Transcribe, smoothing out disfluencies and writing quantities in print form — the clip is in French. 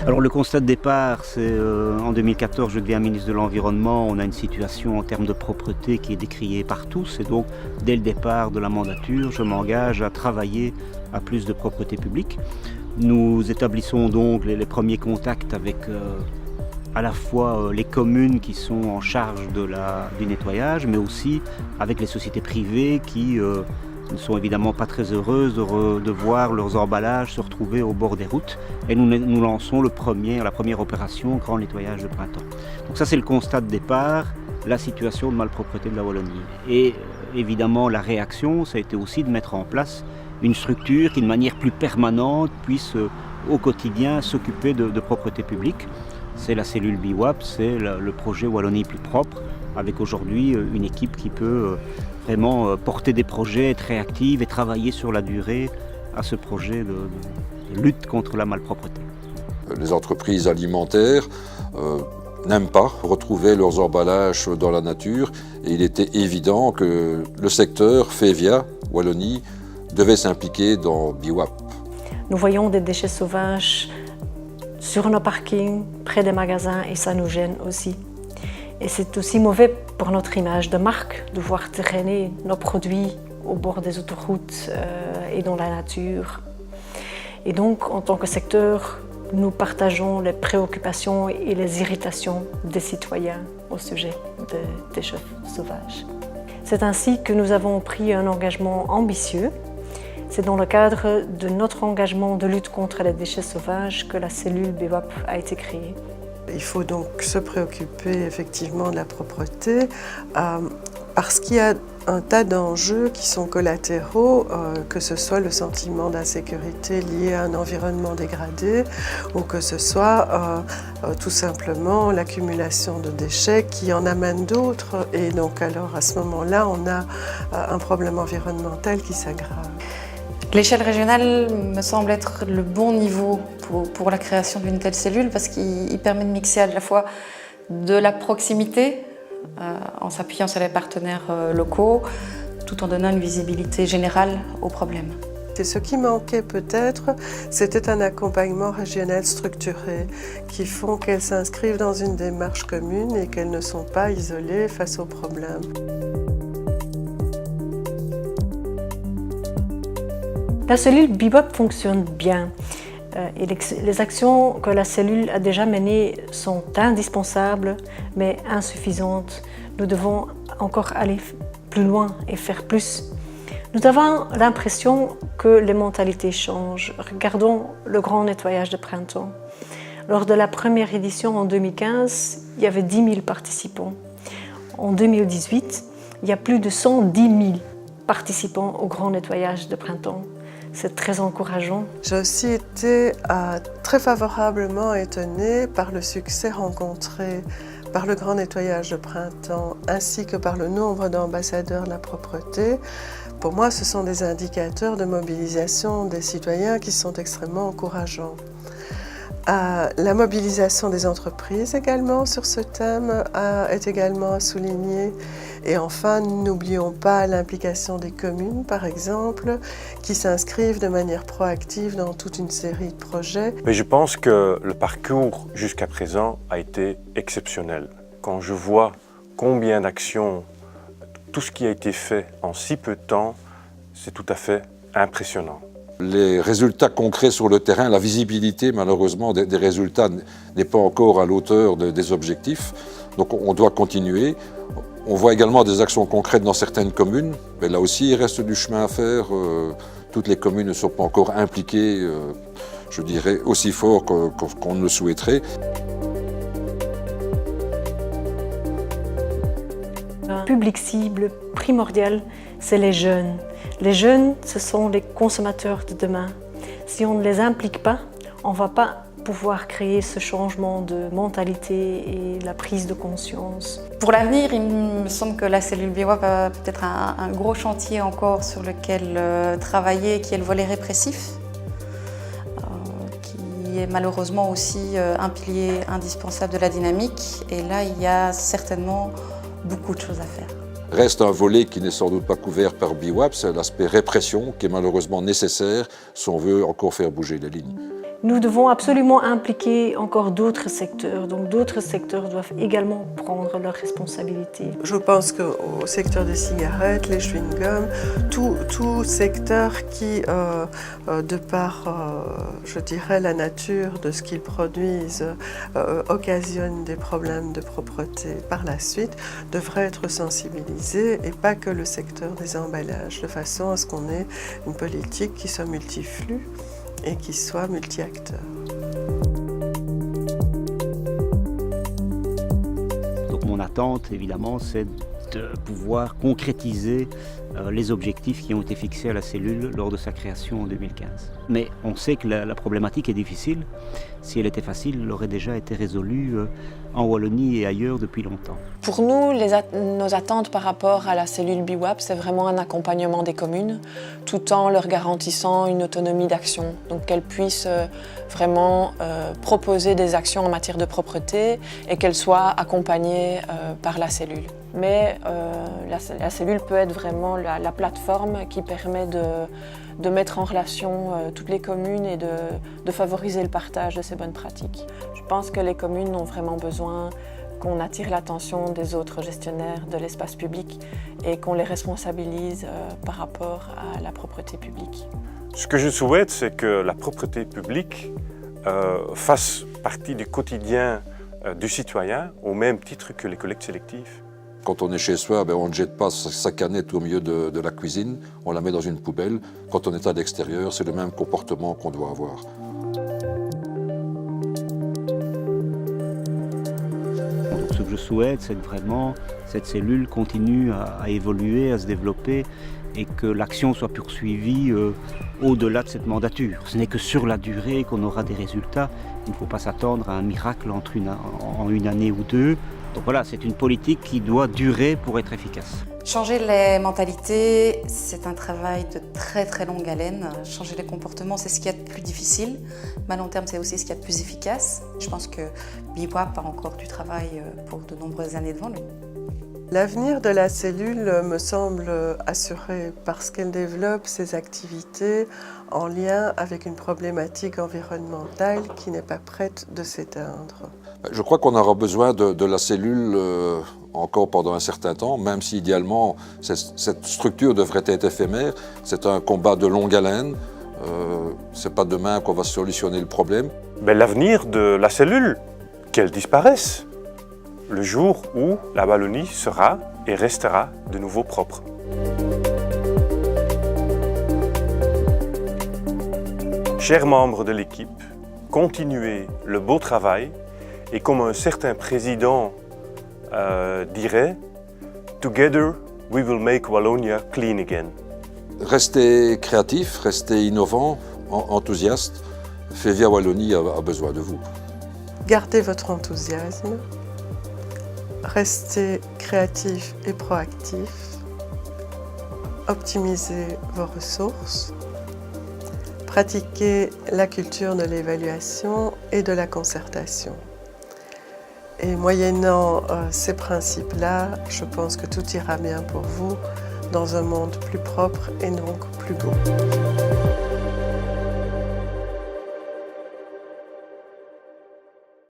Alors le constat de départ, c'est en 2014, je deviens ministre de l'Environnement, on a une situation en termes de propreté qui est décriée par tous et donc dès le départ de la mandature, je m'engage à travailler à plus de propreté publique. Nous établissons donc les premiers contacts avec à la fois les communes qui sont en charge du nettoyage, mais aussi avec les sociétés privées qui ne sont évidemment pas très heureuses de voir leurs emballages se retrouver au bord des routes. Et nous lançons la première opération grand nettoyage de printemps. Donc ça c'est le constat de départ, la situation de malpropreté de la Wallonie. Et évidemment la réaction, ça a été aussi de mettre en place une structure qui de manière plus permanente puisse au quotidien s'occuper de propreté publique. C'est la cellule BIWAP, c'est le projet Wallonie plus propre, avec aujourd'hui une équipe qui peut vraiment porter des projets, être réactive et travailler sur la durée à ce projet de lutte contre la malpropreté. Les entreprises alimentaires n'aiment pas retrouver leurs emballages dans la nature et il était évident que le secteur FEVIA, Wallonie, devait s'impliquer dans BIWAP. Nous voyons des déchets sauvages sur nos parkings, près des magasins et ça nous gêne aussi. Et c'est aussi mauvais pour notre image de marque de voir traîner nos produits au bord des autoroutes et dans la nature. Et donc, en tant que secteur, nous partageons les préoccupations et les irritations des citoyens au sujet des déchets sauvages. C'est ainsi que nous avons pris un engagement ambitieux. C'est dans le cadre de notre engagement de lutte contre les déchets sauvages que la cellule BIWAP a été créée. Il faut donc se préoccuper effectivement de la propreté parce qu'il y a un tas d'enjeux qui sont collatéraux, que ce soit le sentiment d'insécurité lié à un environnement dégradé ou que ce soit tout simplement l'accumulation de déchets qui en amène d'autres. Et donc alors à ce moment-là, on a un problème environnemental qui s'aggrave. L'échelle régionale me semble être le bon niveau pour la création d'une telle cellule parce qu'il permet de mixer à la fois de la proximité en s'appuyant sur les partenaires locaux tout en donnant une visibilité générale aux problèmes. Et ce qui manquait peut-être, c'était un accompagnement régional structuré qui font qu'elles s'inscrivent dans une démarche commune et qu'elles ne sont pas isolées face aux problèmes. La cellule BIWAP fonctionne bien et les actions que la cellule a déjà menées sont indispensables mais insuffisantes. Nous devons encore aller plus loin et faire plus. Nous avons l'impression que les mentalités changent. Regardons le grand nettoyage de printemps. Lors de la première édition en 2015, il y avait 10 000 participants. En 2018, il y a plus de 110 000 participants au grand nettoyage de printemps. C'est très encourageant. J'ai aussi été très favorablement étonnée par le succès rencontré par le grand nettoyage de printemps ainsi que par le nombre d'ambassadeurs de la propreté. Pour moi, ce sont des indicateurs de mobilisation des citoyens qui sont extrêmement encourageants. La mobilisation des entreprises également sur ce thème est également à souligner. Et enfin, n'oublions pas l'implication des communes, par exemple, qui s'inscrivent de manière proactive dans toute une série de projets. Mais je pense que le parcours jusqu'à présent a été exceptionnel. Quand je vois combien d'actions, tout ce qui a été fait en si peu de temps, c'est tout à fait impressionnant. Les résultats concrets sur le terrain, la visibilité malheureusement des résultats n'est pas encore à l'auteur des objectifs. Donc on doit continuer. On voit également des actions concrètes dans certaines communes, mais là aussi il reste du chemin à faire. Toutes les communes ne sont pas encore impliquées, je dirais, aussi fort qu'on le souhaiterait. Un public cible primordial, c'est les jeunes. Les jeunes, ce sont les consommateurs de demain. Si on ne les implique pas, on ne va pas pouvoir créer ce changement de mentalité et la prise de conscience. Pour l'avenir, il me semble que la cellule BIWAP a peut-être un gros chantier encore sur lequel travailler, qui est le volet répressif, qui est malheureusement aussi un pilier indispensable de la dynamique. Et là, il y a certainement beaucoup de choses à faire. Reste un volet qui n'est sans doute pas couvert par BWAP, c'est l'aspect répression qui est malheureusement nécessaire si on veut encore faire bouger les lignes. Nous devons absolument impliquer encore d'autres secteurs, donc d'autres secteurs doivent également prendre leurs responsabilités. Je pense qu'au secteur des cigarettes, les chewing-gums, tout secteur qui, de par, je dirais, la nature de ce qu'ils produisent, occasionne des problèmes de propreté par la suite, devrait être sensibilisé et pas que le secteur des emballages, de façon à ce qu'on ait une politique qui soit multiflux et qui soit multi-acteurs. Donc mon attente, évidemment, c'est de pouvoir concrétiser les objectifs qui ont été fixés à la cellule lors de sa création en 2015. Mais on sait que la problématique est difficile. Si elle était facile, elle aurait déjà été résolue en Wallonie et ailleurs depuis longtemps. Pour nous, nos attentes par rapport à la cellule BWAP, c'est vraiment un accompagnement des communes, tout en leur garantissant une autonomie d'action. Donc qu'elles puissent vraiment proposer des actions en matière de propreté et qu'elles soient accompagnées par la cellule. Mais la cellule peut être vraiment la plateforme qui permet de mettre en relation toutes les communes et de favoriser le partage de ces bonnes pratiques. Je pense que les communes ont vraiment besoin qu'on attire l'attention des autres gestionnaires de l'espace public et qu'on les responsabilise par rapport à la propreté publique. Ce que je souhaite, c'est que la propreté publique fasse partie du quotidien du citoyen au même titre que les collectes sélectives. Quand on est chez soi, on ne jette pas sa canette au milieu de la cuisine, on la met dans une poubelle. Quand on est à l'extérieur, c'est le même comportement qu'on doit avoir. Donc, ce que je souhaite, c'est que vraiment cette cellule continue à évoluer, à se développer et que l'action soit poursuivie au-delà de cette mandature. Ce n'est que sur la durée qu'on aura des résultats. Il ne faut pas s'attendre à un miracle en une année ou deux. Donc voilà, c'est une politique qui doit durer pour être efficace. Changer les mentalités, c'est un travail de très longue haleine. Changer les comportements, c'est ce qu'il y a de plus difficile. Mais à long terme, c'est aussi ce qu'il y a de plus efficace. Je pense que BWAP a encore du travail pour de nombreuses années devant lui. L'avenir de la cellule me semble assuré parce qu'elle développe ses activités en lien avec une problématique environnementale qui n'est pas prête de s'éteindre. Je crois qu'on aura besoin de la cellule encore pendant un certain temps, même si idéalement cette structure devrait être éphémère. C'est un combat de longue haleine. Ce n'est pas demain qu'on va solutionner le problème. Mais l'avenir de la cellule, qu'elle disparaisse le jour où la Wallonie sera et restera de nouveau propre. Chers membres de l'équipe, continuez le beau travail et comme un certain président dirait, « Together we will make Wallonia clean again ». Restez créatifs, restez innovants, enthousiastes. Fevia Wallonie a besoin de vous. Gardez votre enthousiasme. Restez créatifs et proactifs. Optimisez vos ressources. Pratiquez la culture de l'évaluation et de la concertation. Et moyennant ces principes-là, je pense que tout ira bien pour vous dans un monde plus propre et donc plus beau.